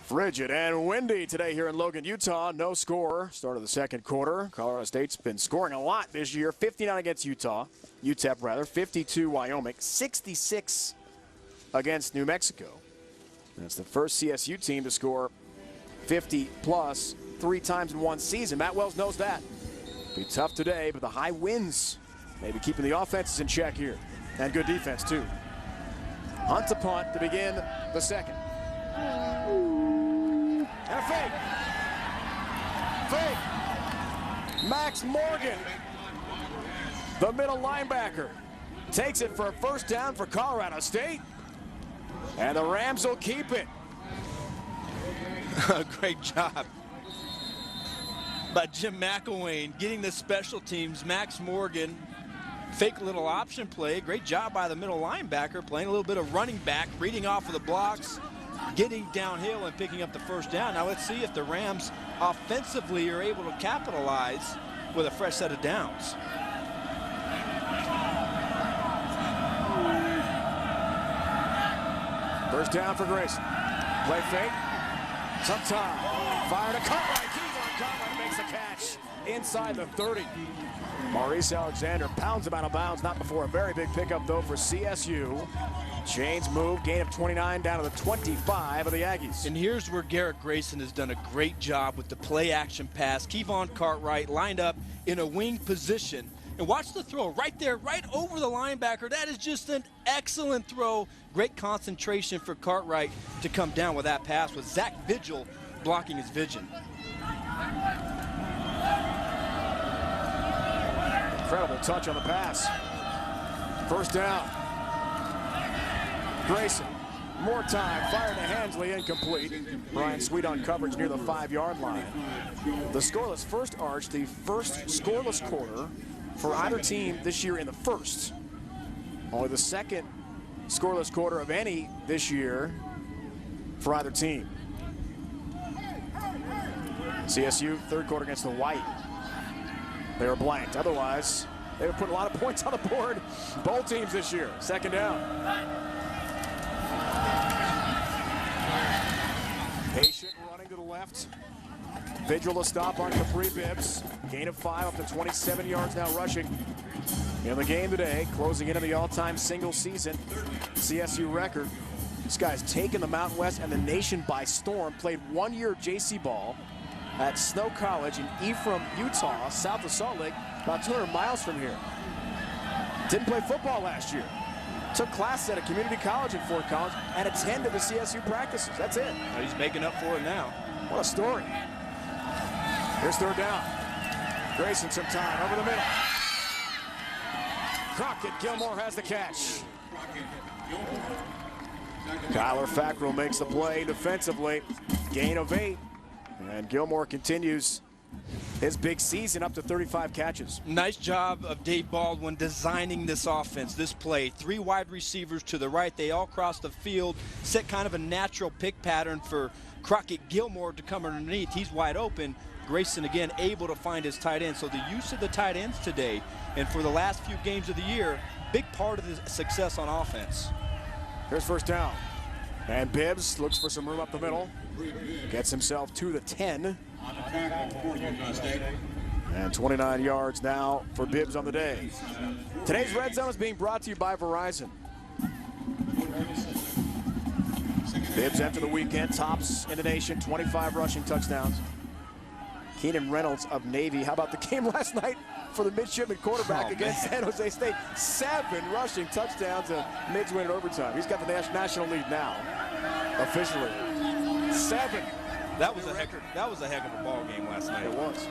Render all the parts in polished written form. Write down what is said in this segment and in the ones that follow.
Frigid and windy today here in Logan, Utah. No score. Start of the second quarter. Colorado State's been scoring a lot this year. 59 against UTEP rather. 52 Wyoming. 66 against New Mexico. And it's the first CSU team to score 50 plus 3 times in one season. Matt Wells knows that. Be tough today, but the high winds maybe keeping the offenses in check here. And good defense too. Hunt to punt to begin the second. And a fake. Fake. Max Morgan, the middle linebacker, takes it for a first down for Colorado State. And the Rams will keep it. Great job by Jim McElwain getting the special teams. Max Morgan, fake little option play. Great job by the middle linebacker, playing a little bit of running back, reading off of the blocks, getting downhill and picking up the first down. Now let's see if the Rams offensively are able to capitalize with a fresh set of downs. First down for Grayson. Play fake. Some time. Fired a Cartwright. Cartwright makes the catch inside the 30. Maurice Alexander pounds him out of bounds. Not before a very big pickup, though, for CSU. Chains move. Gain of 29 down to the 25 of the Aggies. And here's where Garrett Grayson has done a great job with the play-action pass. Kevon Cartwright lined up in a wing position. And watch the throw right there, right over the linebacker. That is just an excellent throw. Great concentration for Cartwright to come down with that pass, with Zach Vigil blocking his vision. Incredible touch on the pass. First down. Grayson, more time, fired to Hensley, incomplete. Brian Sweet on coverage near the 5-yard line. The scoreless first arch, the first scoreless quarter for either team this year in the first. Only the second scoreless quarter of any this year for either team. CSU third quarter against the White. They were blanked. Otherwise, they would put a lot of points on the board. Both teams this year. Second down. Patient running to the left. Vigil to stop on Capri Bibbs. Gain of 5 up to 27 yards now rushing. In the game today, closing into the all-time single season CSU record. This guy's taken the Mountain West and the nation by storm. Played 1 year JC ball at Snow College in Ephraim, Utah, south of Salt Lake, about 200 miles from here. Didn't play football last year. Took classes at a community college in Fort Collins and attended the CSU practices. That's it. Well, he's making up for it now. What a story. Here's third down. Grayson some time over the middle. Crockett Gilmore has the catch. Kyler Fackrell makes the play defensively. Gain of 8. And Gilmore continues his big season up to 35 catches. Nice job of Dave Baldwin designing this offense, this play. 3 wide receivers to the right. They all cross the field, set kind of a natural pick pattern for Crockett Gilmore to come underneath. He's wide open. Grayson, again, able to find his tight end. So the use of the tight ends today, and for the last few games of the year, big part of the success on offense. Here's first down. And Bibbs looks for some room up the middle. Gets himself to the 10. And 29 yards now for Bibbs on the day. Today's Red Zone is being brought to you by Verizon. Bibbs after the weekend tops in the nation, 25 rushing touchdowns. Keenan Reynolds of Navy. How about the game last night for the midshipman quarterback against San Jose State? 7 rushing touchdowns and Mids win in overtime. He's got the national lead now, officially. 7. That was a heck of a ball game last night. It was.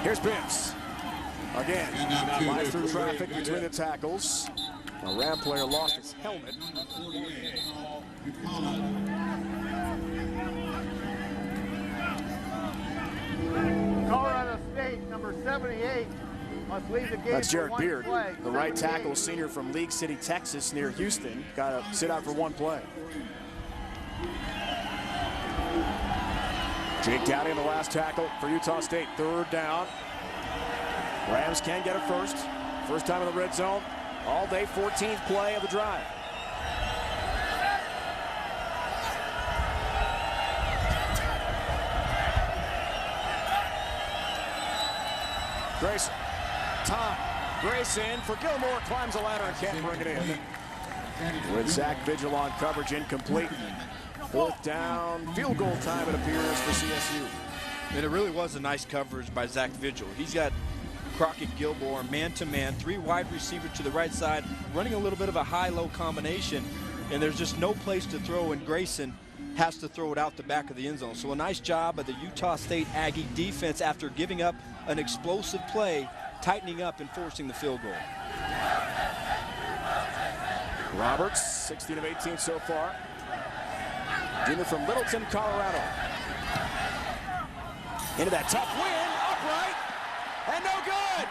Here's Bibbs. Again, flies through traffic between the tackles. A Ram player lost his helmet. Colorado State, number 78, must leave the game. That's Jared for Beard, play. the right tackle, senior from League City, Texas, near Houston. Got to sit out for 1 play. Jake Dowdy in the last tackle for Utah State. Third down. Rams can get it first. First time in the red zone. All day, 14th play of the drive. Grayson. Time. Grayson for Gilmore. Climbs the ladder and can't bring it in. With Zach Vigil on coverage, incomplete. 4th down. Field goal time, it appears, for CSU. And it really was a nice coverage by Zach Vigil. He's got Crockett Gilmore man-to-man, 3 wide receivers to the right side, running a little bit of a high-low combination, and there's just no place to throw, and Grayson has to throw it out the back of the end zone. So a nice job of the Utah State Aggie defense after giving up an explosive play, tightening up and forcing the field goal. Roberts, 16 of 18 so far. Junior from Littleton, Colorado. Into that tough wind, upright, and no good.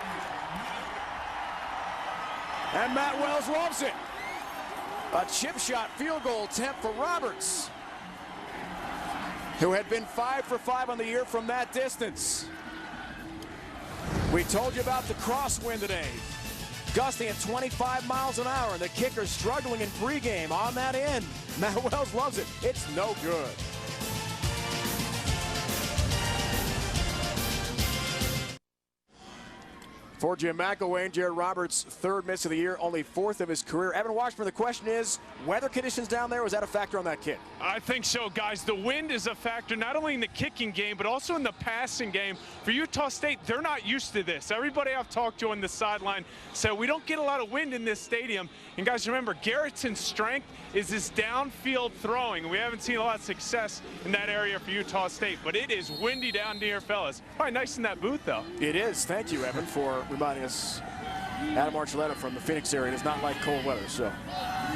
And Matt Wells loves it. A chip shot field goal attempt for Roberts, who had been 5 for 5 on the year from that distance. We told you about the crosswind today. Gusting at 25 miles an hour, and the kicker struggling in pregame on that end. Matt Wells loves it. It's no good. For Jim McElwain, Jared Roberts' 3rd miss of the year, only 4th of his career. Evan Washburn, the question is, weather conditions down there, was that a factor on that kick? I think so, guys. The wind is a factor not only in the kicking game, but also in the passing game. For Utah State, they're not used to this. Everybody I've talked to on the sideline said we don't get a lot of wind in this stadium. And guys, remember, Garrett's strength is his downfield throwing. We haven't seen a lot of success in that area for Utah State, but it is windy down here, fellas. Probably nice in that booth, though. It is. Thank you, Evan, for reminding us. Adam Archuleta from the Phoenix area does not like cold weather, so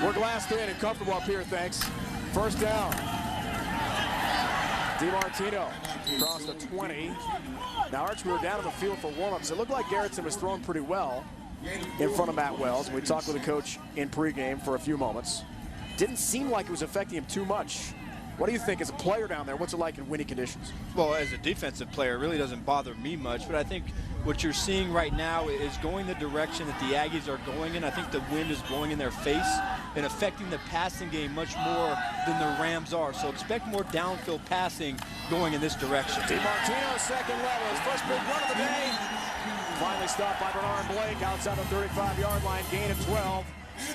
we're glassed in and comfortable up here, thanks. 1st down. DiMartino across the 20. Now, Arch, we were down on the field for warm-ups. It looked like Garrettson was throwing pretty well in front of Matt Wells. We talked with the coach in pregame for a few moments. Didn't seem like it was affecting him too much. What do you think as a player down there? What's it like in windy conditions? Well, as a defensive player, it really doesn't bother me much, but I think what you're seeing right now is going the direction that the Aggies are going in. I think the wind is blowing in their face and affecting the passing game much more than the Rams are. So expect more downfield passing going in this direction. DiMartino, 2nd level, his first big run of the day. Finally stopped by Bernard Blake outside the 35-yard line, gain of 12.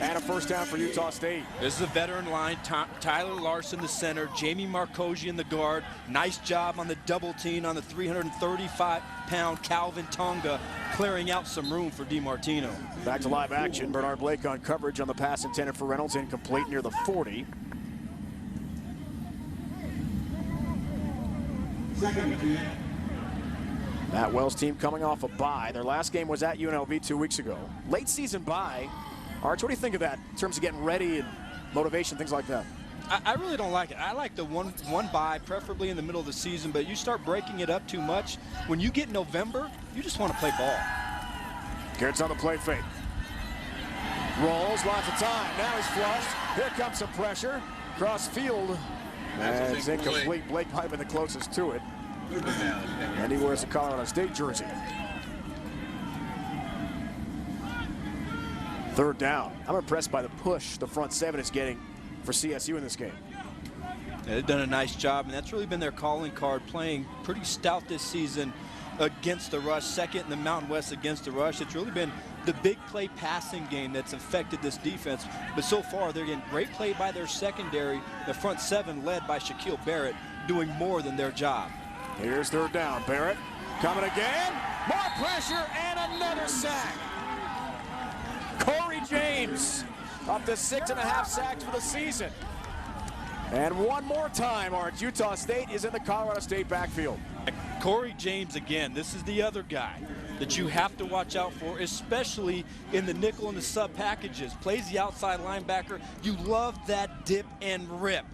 And a 1st down for Utah State. This is a veteran line. Tyler Larson, the center. Jamie Marcosi in the guard. Nice job on the double team on the 335-pound Calvin Tonga, clearing out some room for DiMartino. Back to live action. Bernard Blake on coverage on the pass intended for Reynolds, incomplete near the 40. Matt Wells' team coming off a bye. Their last game was at UNLV 2 weeks ago. Late season bye. Arch, what do you think of that in terms of getting ready and motivation, things like that? I really don't like it. I like the one bye, preferably in the middle of the season, but you start breaking it up too much. When you get November, you just want to play ball. Garrett's on the play fake. Rolls, lots of time. Now he's flushed. Here comes some pressure. Cross field. And it's incomplete. Blake might have been the closest to it. And he wears a Colorado State jersey. 3rd down. I'm impressed by the push the front 7 is getting for CSU in this game. Yeah, they've done a nice job, and that's really been their calling card, playing pretty stout this season against the rush, 2nd in the Mountain West against the rush. It's really been the big play passing game that's affected this defense, but so far they're getting great play by their secondary, the front 7 led by Shaquille Barrett, doing more than their job. Here's 3rd down. Barrett coming again. More pressure and another sack. Corey James up to 6.5 sacks for the season. And one more time, Arch, Utah State is in the Colorado State backfield. Corey James again. This is the other guy that you have to watch out for, especially in the nickel and the sub packages. Plays the outside linebacker. You love that dip and rip.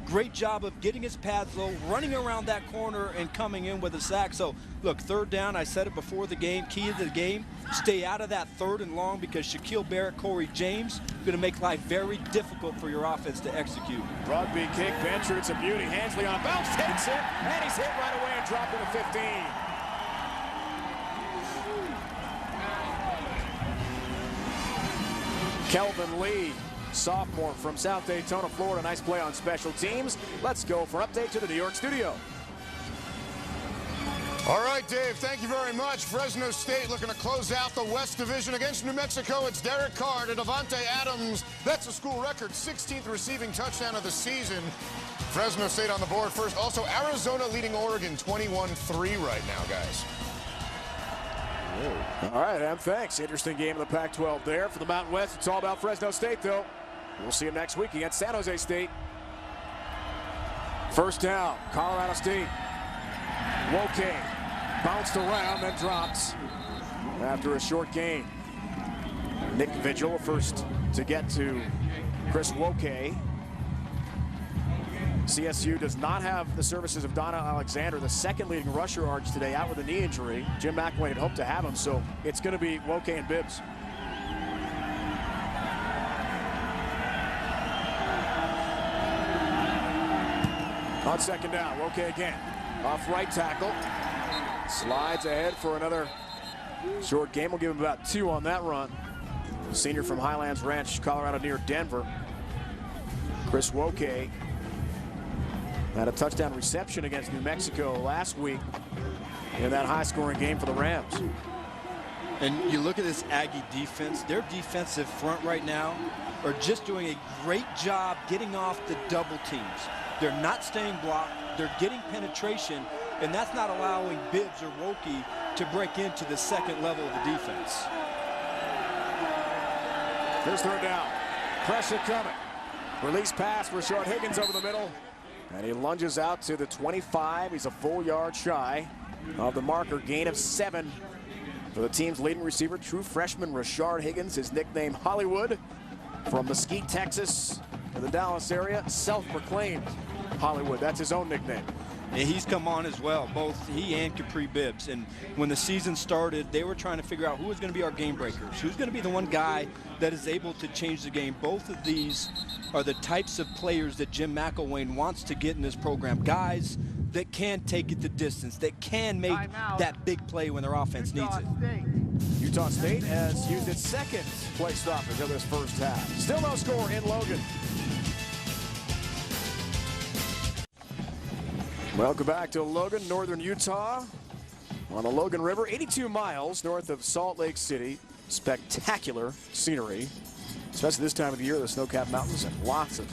Great job of getting his pads low, running around that corner, and coming in with a sack. So, look, 3rd down, I said it before the game, key to the game, stay out of that 3rd and long because Shaquille Barrett, Corey James, going to make life very difficult for your offense to execute. Rugby kick, Bencher, it's a beauty. Hansley on bounce, takes it, and he's hit right away and dropped to the 15. Kelvin Lee, sophomore from South Daytona, Florida. Nice play on special teams. Let's go for an update to the New York studio. All right, Dave, thank you very much. Fresno State looking to close out the West Division against New Mexico. It's Derek Carr to Devontae Adams. That's a school record, 16th receiving touchdown of the season. Fresno State on the board first. Also, Arizona leading Oregon 21-3 right now, guys. All right, Em, thanks. Interesting game in the Pac-12 there. For the Mountain West, it's all about Fresno State, though. We'll see them next week against San Jose State. First down, Colorado State. Woke bounced around, then dropped after a short gain. Nick Vigil first to get to Chris Woke. CSU does not have the services of Donna Alexander, the second leading rusher arch today, out with a knee injury. Jim McElwain had hoped to have him, so it's going to be Woke and Bibbs. On second down, Woke again. Off right tackle. Slides ahead for another short game. We'll give him about 2 on that run. Senior from Highlands Ranch, Colorado, near Denver. Chris Woke had a touchdown reception against New Mexico last week in that high-scoring game for the Rams. And you look at this Aggie defense, their defensive front right now are just doing a great job getting off the double teams. They're not staying blocked, they're getting penetration, and that's not allowing Bibbs or Wokey to break into the second level of the defense. Here's third down. Pressure coming. Release pass for Rashard Higgins over the middle. And he lunges out to the 25. He's a full yard shy of the marker. Gain of 7 for the team's leading receiver, true freshman Rashard Higgins. His nickname Hollywood, from Mesquite, Texas, to the Dallas area. Self-proclaimed Hollywood. That's his own nickname. And he's come on as well, both he and Capri Bibbs. And when the season started, they were trying to figure out who was going to be our game breakers, who's going to be the one guy that is able to change the game. Both of these are the types of players that Jim McElwain wants to get in this program. Guys that can take it the distance, that can make that big play when their offense needs it. Utah State has used its second play stoppage of this first half. Still no score in Logan. Welcome back to Logan, northern Utah, on the Logan River, 82 miles north of Salt Lake City. Spectacular scenery, especially this time of the year, the snow-capped mountains, and lots of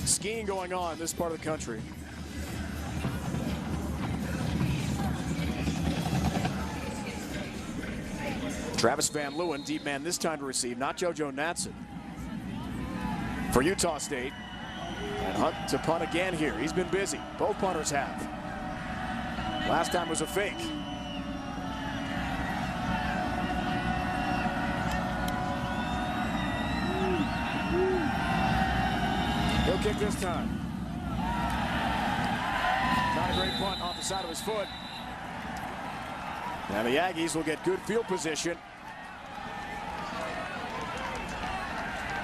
skiing going on in this part of the country. Travis Van Leeuwen, deep man this time to receive, not JoJo Natson. For Utah State. And Hunt to punt again here. He's been busy. Both punters have. Last time was a fake. He'll kick this time. Not a great punt off the side of his foot. And the Aggies will get good field position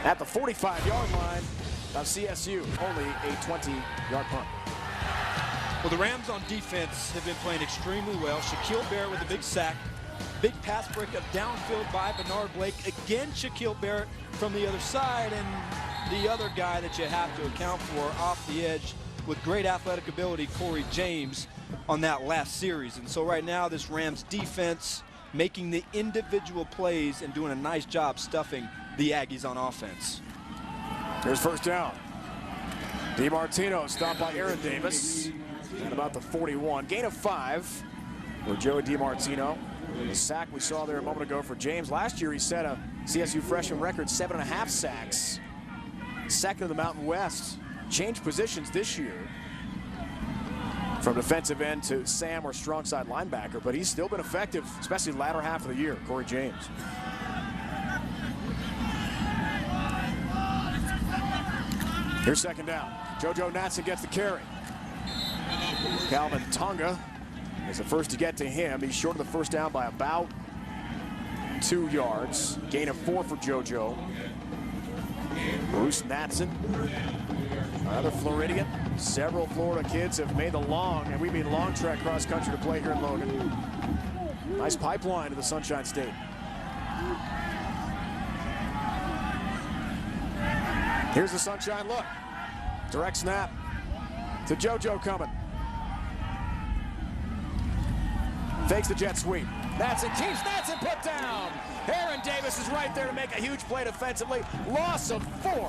at the 45-yard line of CSU, only a 20-yard punt. Well, the Rams on defense have been playing extremely well. Shaquille Barrett with a big sack. Big pass breakup downfield by Bernard Blake. Again, Shaquille Barrett from the other side, and the other guy that you have to account for off the edge with great athletic ability, Corey James, on that last series. And so right now, this Rams defense making the individual plays and doing a nice job stuffing the Aggies on offense. Here's first down. DiMartino stopped by Aaron Davis at about the 41. Gain of 5 for Joey DiMartino. The sack we saw there a moment ago for James. Last year he set a CSU freshman record, 7.5 sacks. Second in the Mountain West. Changed positions this year from defensive end to Sam or strong side linebacker, but he's still been effective, especially latter half of the year, Corey James. Here's second down. JoJo Natson gets the carry. Calvin Tonga is the first to get to him. He's short of the first down by about 2 yards. Gain of 4 for JoJo. Bruce Natson, another Floridian. Several Florida kids have made the long, and we mean long track cross country to play here in Logan. Nice pipeline to the Sunshine State. Here's the Sunshine look. Direct snap to JoJo coming. Fakes the jet sweep. That's it. Keeps Natson put down. Aaron Davis is right there to make a huge play defensively. Loss of 4.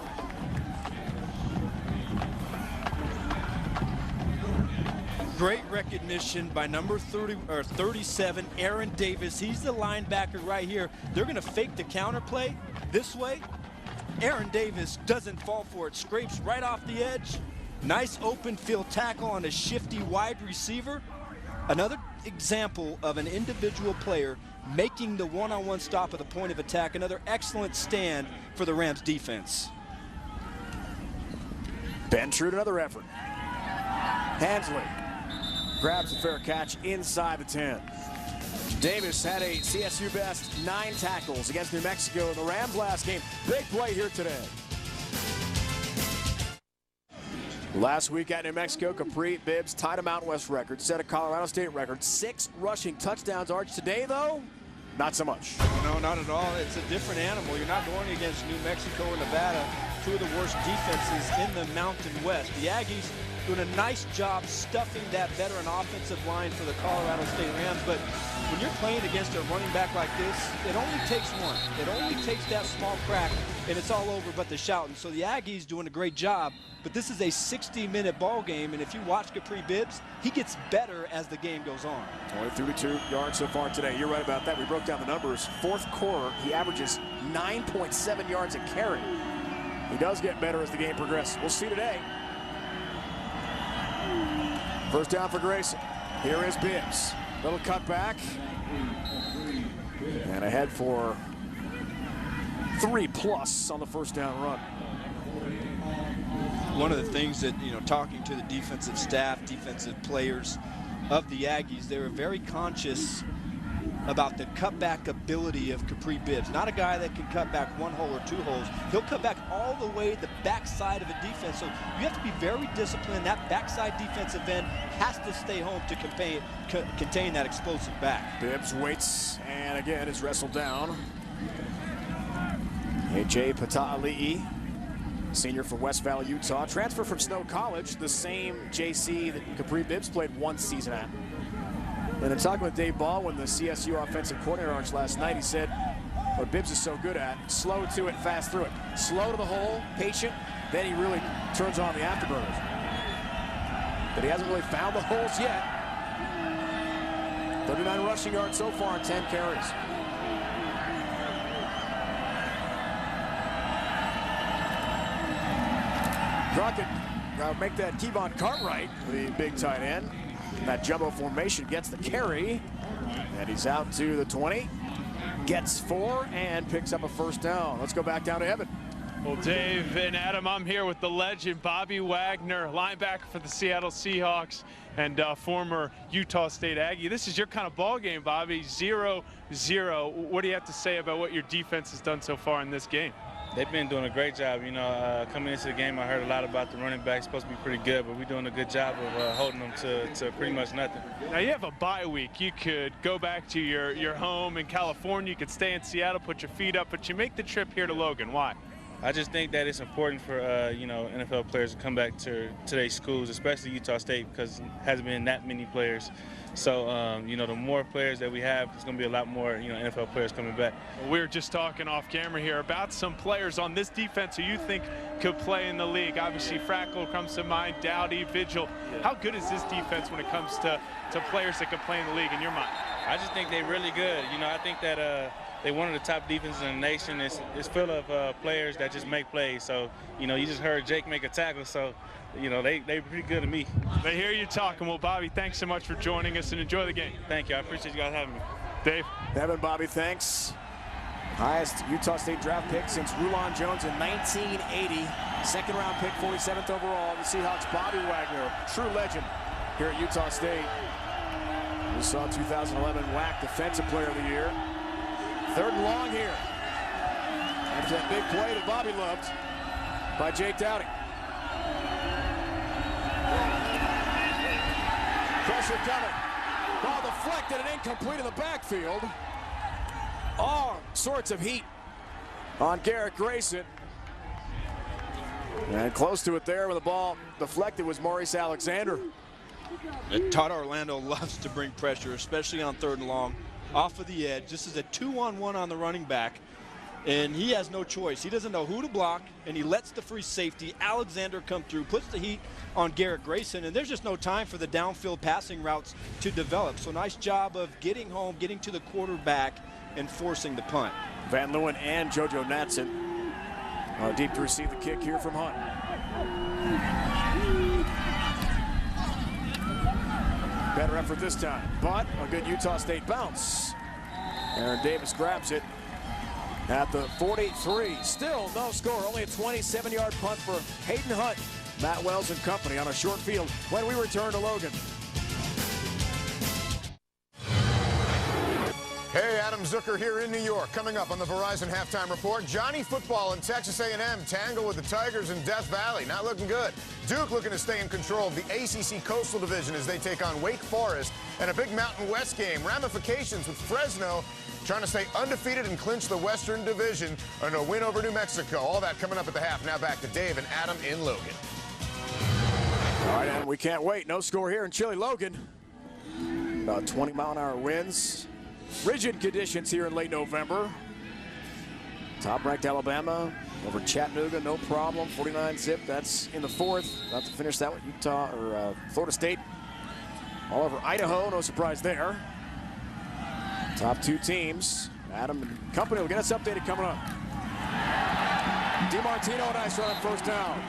Great recognition by number 37, Aaron Davis. He's the linebacker right here. They're going to fake the counter play this way. Aaron Davis doesn't fall for it. Scrapes right off the edge. Nice open field tackle on a shifty wide receiver. Another example of an individual player making the one-on-one stop at the point of attack. Another excellent stand for the Rams defense. Ben Trude, another effort. Hensley grabs a fair catch inside the 10. Davis had a CSU best 9 tackles against New Mexico in the Rams last game. Big play here today. Last week at New Mexico, Capri Bibbs tied a Mountain West record, set a Colorado State record. 6 rushing touchdowns. Arch today, though, not so much. No, not at all. It's a different animal. You're not going against New Mexico or Nevada, 2 of the worst defenses in the Mountain West. The Aggies doing a nice job stuffing that veteran offensive line for the Colorado State Rams. But when you're playing against a running back like this, it only takes one. It only takes that small crack, and it's all over but the shouting. So the Aggies doing a great job. But this is a 60-minute ball game, and if you watch Capri Bibbs, he gets better as the game goes on. Only 32 yards so far today. You're right about that. We broke down the numbers. 4th quarter, he averages 9.7 yards a carry. He does get better as the game progresses. We'll see today. First down for Grayson. Here is Bibbs. Little cutback. And ahead for 3+ on the first down run. One of the things that, talking to the defensive staff, defensive players of the Aggies, they were very conscious about the cutback ability of Capri Bibbs. Not a guy that can cut back 1 hole or 2 holes. He'll cut back all the way to the backside of a defense. So you have to be very disciplined. That backside defensive end has to stay home to contain that explosive back. Bibbs waits and again is wrestled down. A.J. Pata'ali'i, senior from West Valley, Utah. Transfer from Snow College, the same JC that Capri Bibbs played 1 season at. And in talking with Dave Baldwin, the CSU offensive coordinator, last night, he said what Bibbs is so good at, slow to it, fast through it. Slow to the hole, patient, then he really turns on the afterburners. But he hasn't really found the holes yet. 39 rushing yards so far on 10 carries. Crockett make that Kevon Cartwright, the big tight end. That jumbo formation gets the carry, and he's out to the 20, gets 4, and picks up a first down. Let's go back down to Evan. Well, Dave and Adam, I'm here with the legend Bobby Wagner, linebacker for the Seattle Seahawks and former Utah State Aggie. This is your kind of ball game, Bobby. 0-0. What do you have to say about what your defense has done so far in this game? They've been doing a great job. Coming into the game, I heard a lot about the running back. Supposed to be pretty good, but we're doing a good job of holding them to pretty much nothing. Now, you have a bye week. You could go back to your home in California. You could stay in Seattle, put your feet up, but you make the trip here to Logan. Why? I just think that it's important for, NFL players to come back to their schools, especially Utah State, because it hasn't been that many players. So, the more players that we have, it's going to be a lot more, NFL players coming back. Well, we were just talking off camera here about some players on this defense who you think could play in the league. Obviously, Frackle comes to mind, Dowdy, Vigil. Yeah. How good is this defense when it comes to players that can play in the league in your mind? I just think they're really good. I think that they're one of the top defenses in the nation. It's full of players that just make plays. So, you just heard Jake make a tackle, so they're pretty good to me. They hear you talking. Well, Bobby, thanks so much for joining us and enjoy the game. Thank you. I appreciate you guys having me. Dave. Evan, Bobby, thanks. Highest Utah State draft pick since Rulon Jones in 1980. Second round pick, 47th overall. The Seahawks, Bobby Wagner, true legend here at Utah State. We saw 2011 WAC Defensive Player of the Year. 3rd and long here. After that big play that Bobby loved by Jake Dowdy. Pressure coming. Ball deflected and incomplete in the backfield. All sorts of heat on Garrett Grayson. And close to it there with the ball deflected was Maurice Alexander. Todd Orlando loves to bring pressure, especially on 3rd and long, off of the edge. This is a 2-on-1 on the running back, and he has no choice. He doesn't know who to block, and he lets the free safety, Alexander, come through, puts the heat on Garrett Grayson, and there's just no time for the downfield passing routes to develop. So nice job of getting home, getting to the quarterback, and forcing the punt. Van Leeuwen and JoJo Natson deep to receive the kick here from Hunt. Better effort this time, but a good Utah State bounce. Aaron Davis grabs it at the 43. Still no score, only a 27-yard punt for Hayden Hunt. Matt Wells and company on a short field when we return to Logan. Hey, Adam Zucker here in New York. Coming up on the Verizon Halftime Report, Johnny football and Texas A&M tangle with the Tigers in Death Valley. Not looking good. Duke looking to stay in control of the ACC Coastal Division as they take on Wake Forest. And a big Mountain West game. Ramifications with Fresno trying to stay undefeated and clinch the Western Division and a win over New Mexico. All that coming up at the half. Now back to Dave and Adam in Logan. All right, and we can't wait. No score here in chilly Logan. About 20-mile-an-hour winds. Rigid conditions here in late November. Top-ranked Alabama over Chattanooga, no problem. 49 zip. That's in the 4th. About to finish that with Florida State. All over Idaho. No surprise there. Top 2 teams. Adam and company will get us updated coming up. DiMartino, nice run on 1st down.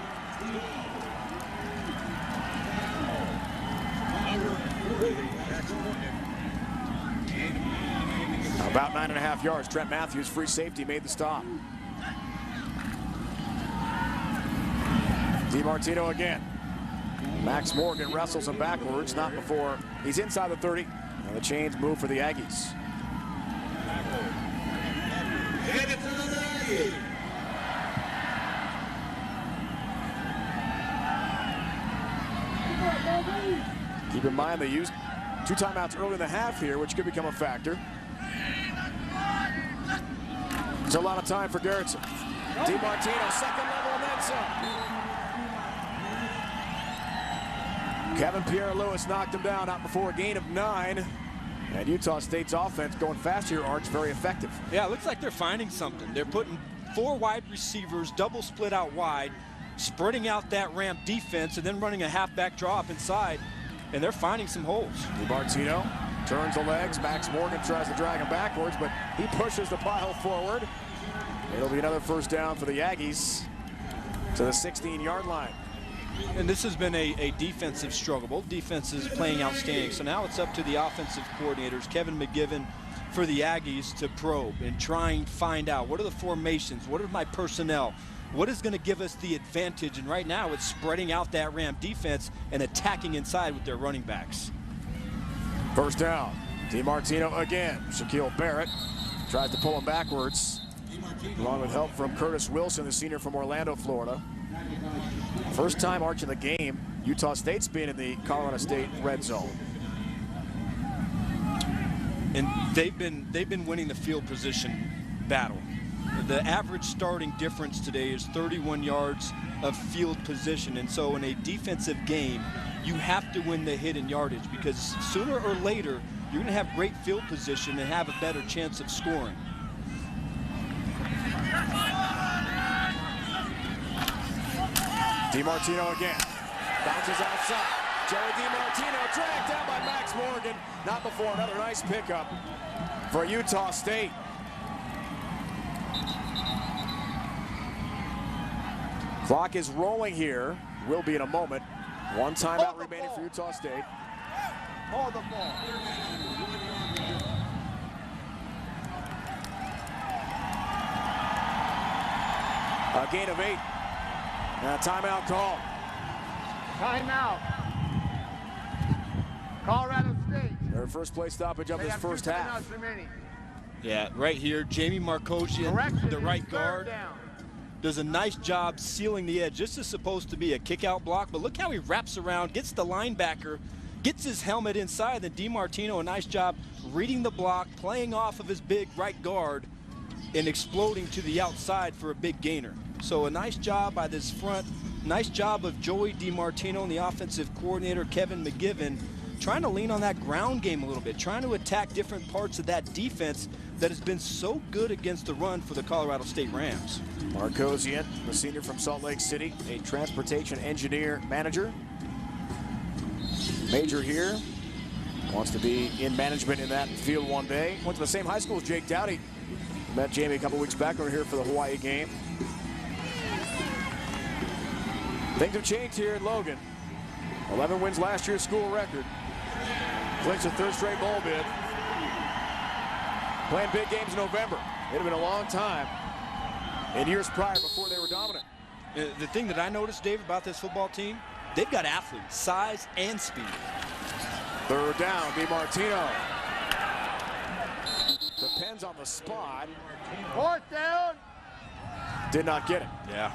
About 9.5 yards. Trent Matthews, free safety, made the stop. DiMartino again. Max Morgan wrestles him backwards, not before he's inside the 30. And the chains move for the Aggies. Keep in mind they used 2 timeouts early in the half here, which could become a factor. It's a lot of time for Gerritsen. DiMartino, 2nd level, and then some. Kevin Pierre-Louis knocked him down, out before a gain of 9. And Utah State's offense going fast here, Arch, very effective. Yeah, it looks like they're finding something. They're putting 4 wide receivers, double split out wide, spreading out that ramp defense, and then running a halfback draw up inside. And they're finding some holes. DiMartino turns the legs. Max Morgan tries to drag him backwards, but he pushes the pile forward. It'll be another 1st down for the Aggies to the 16-yard line. And this has been a defensive struggle. Both defenses playing outstanding. So now it's up to the offensive coordinators, Kevin McGivern, for the Aggies to probe and try and find out what are the formations, what are my personnel, what is going to give us the advantage. And right now it's spreading out that ramp defense and attacking inside with their running backs. 1st down. DiMartino again. Shaquille Barrett tries to pull him backwards, along with help from Curtis Wilson, the senior from Orlando, Florida. First time, Arch, in the game, Utah State's been in the Colorado State red zone. And they've been winning the field position battle. The average starting difference today is 31 yards of field position. And so in a defensive game, you have to win the hit and yardage, because sooner or later, you're going to have great field position and have a better chance of scoring. DiMartino again. Bounces outside. Joey DiMartino dragged down by Max Morgan. Not before another nice pickup for Utah State. Clock is rolling here. Will be in a moment. 1 timeout remaining for Utah State. Hold the ball. A gain of 8. And a timeout call. Timeout. Colorado State. Their first play stoppage of this first half. Yeah, right here, Jamie Markosian, the right guard, does a nice job sealing the edge. This is supposed to be a kick-out block, but look how he wraps around, gets the linebacker, gets his helmet inside. Then DiMartino, a nice job reading the block, playing off of his big right guard, and exploding to the outside for a big gainer. So a nice job by this front nice job of Joey DiMartino and the offensive coordinator, Kevin McGivern, trying to lean on that ground game a little bit, trying to attack different parts of that defense that has been so good against the run for the Colorado State Rams. Marcosian, the senior from Salt Lake City, a transportation engineer manager. Major here, wants to be in management in that field one day. Went to the same high school as Jake Dowdy. Met Jamie a couple weeks back over here for the Hawaii game. Things have changed here in Logan. 11 wins last year's school record. Clinched a third straight bowl bid. Playing big games in November. It had been a long time in years prior before they were dominant. The thing that I noticed, Dave, about this football team, they've got athletes, size and speed. Third down, DiMartino. Depends on the spot. Fourth down. Did not get it. Yeah.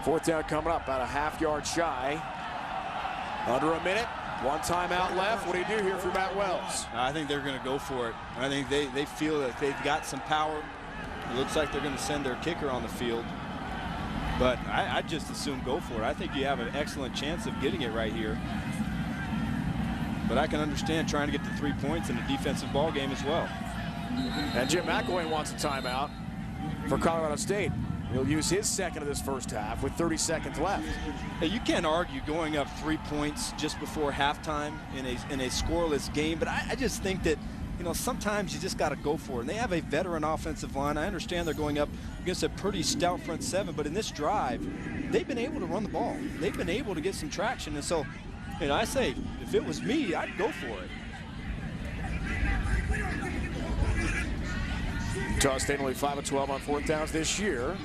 Fourth down coming up, about a half-yard shy. Under a minute, one timeout left. What do you do here for Matt Wells? I think they're going to go for it. I think they feel that they've got some power. It looks like they're going to send their kicker on the field. But I just assume go for it. I think you have an excellent chance of getting it right here. But I can understand trying to get the 3 points in a defensive ball game as well. And Jim McElwain wants a timeout for Colorado State. He'll use his second of this first half with 30 seconds left. You can't argue going up 3 points just before halftime in a scoreless game, but I just think that, you know, sometimes you just got to go for it. And they have a veteran offensive line. I understand they're going up against a pretty stout front seven, but in this drive, they've been able to run the ball. They've been able to get some traction. And so, you know, I say, if it was me, I'd go for it. Utah State only 5 of 12 on fourth downs this year,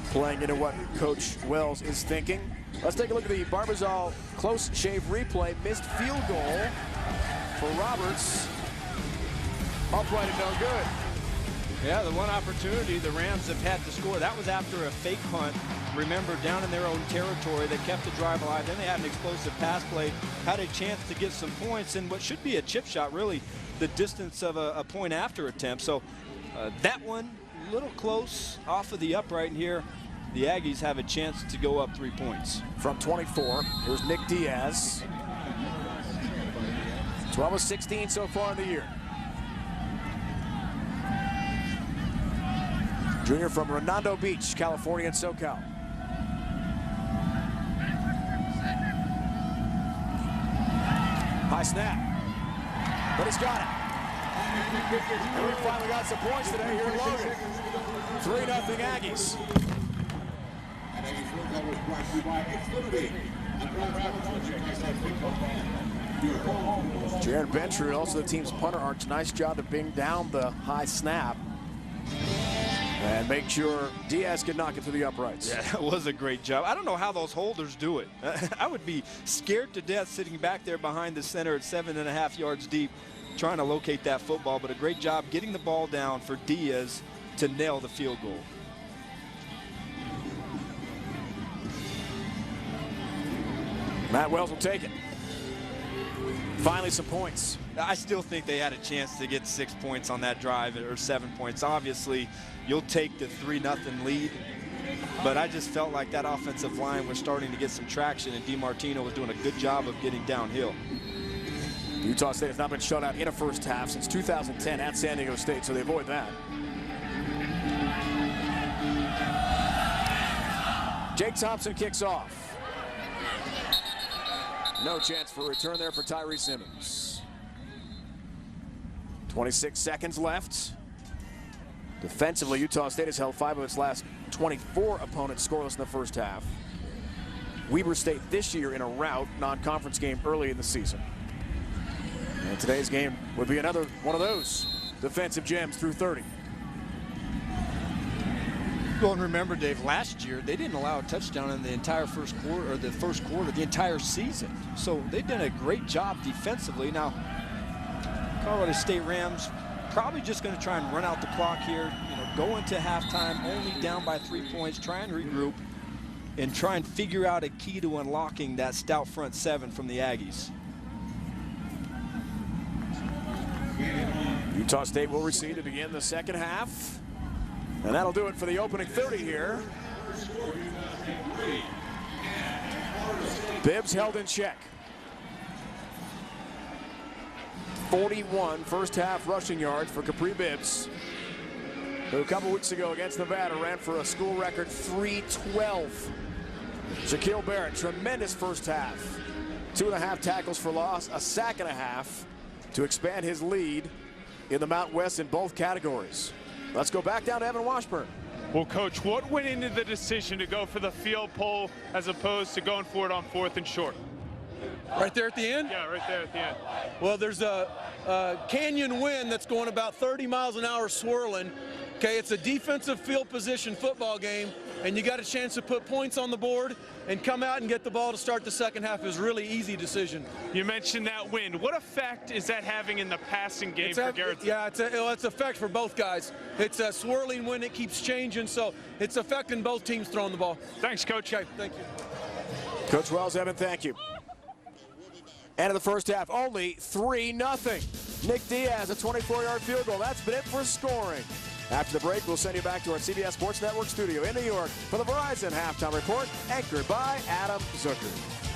playing into what Coach Wells is thinking. Let's take a look at the Barbazal close shave replay. Missed field goal for Roberts. Upright and no good. Yeah, the one opportunity the Rams have had to score, that was after a fake punt. Remember, down in their own territory, they kept the drive alive. Then they had an explosive pass play, had a chance to get some points in what should be a chip shot, really the distance of a point after attempt. So that one, a little close off of the upright, and here the Aggies have a chance to go up 3 points. From 24, here's Nick Diaz. 12 of 16 so far in the year. Junior from Redondo Beach, California and SoCal. High snap, but he's got it. And we finally got some points today here in Logan. 3-0 Aggies. Jared Bentrud, also the team's punter, arch. Nice job to bring down the high snap and make sure Diaz could knock it to the uprights. Yeah, that was a great job. I don't know how those holders do it. I would be scared to death sitting back there behind the center at 7.5 yards deep trying to locate that football, but a great job getting the ball down for Diaz to nail the field goal. Matt Wells will take it. Finally some points. I still think they had a chance to get 6 points on that drive, or 7 points. Obviously, you'll take the 3-0 lead, but I just felt like that offensive line was starting to get some traction, and DiMartino was doing a good job of getting downhill. Utah State has not been shut out in a first half since 2010 at San Diego State, so they avoid that. Jake Thompson kicks off. No chance for a return there for Tyree Simmons. 26 seconds left. Defensively, Utah State has held 5 of its last 24 opponents scoreless in the first half. Weber State this year in a rout non-conference game early in the season. And today's game would be another one of those defensive gems through 30. Well, and remember, Dave, last year they didn't allow a touchdown in the entire first quarter, or the first quarter, the entire season. So they've done a great job defensively. Now, Colorado State Rams probably just going to try and run out the clock here. You know, go into halftime only down by 3 points, try and regroup, and try and figure out a key to unlocking that stout front seven from the Aggies. Utah State will receive to begin the second half. And that'll do it for the opening 30 here. Bibbs held in check. 41 first half rushing yards for Capri Bibbs, who a couple weeks ago against Nevada ran for a school record 312. Shaquille Barrett, tremendous first half. 2.5 tackles for loss, a sack and a half to expand his lead in the Mountain West in both categories. Let's go back down to Evan Washburn. Well, Coach, what went into the decision to go for the field pole as opposed to going for it on 4th and short? Right there at the end? Yeah, right there at the end. Well, there's a canyon wind that's going about 30 miles an hour swirling. Okay, it's a defensive field position football game, and you got a chance to put points on the board and come out and get the ball to start the second half. It was a really easy decision. You mentioned that wind. What effect is that having in the passing game for Garrett? Yeah, it's effect for both guys. It's a swirling wind. It keeps changing, so it's affecting both teams throwing the ball. Thanks, Coach. Okay, thank you. Coach Wells, Evan, thank you. End of the first half, only 3-0. Nick Diaz, a 24-yard field goal. That's been it for scoring. After the break, we'll send you back to our CBS Sports Network studio in New York for the Verizon Halftime Report, anchored by Adam Zucker.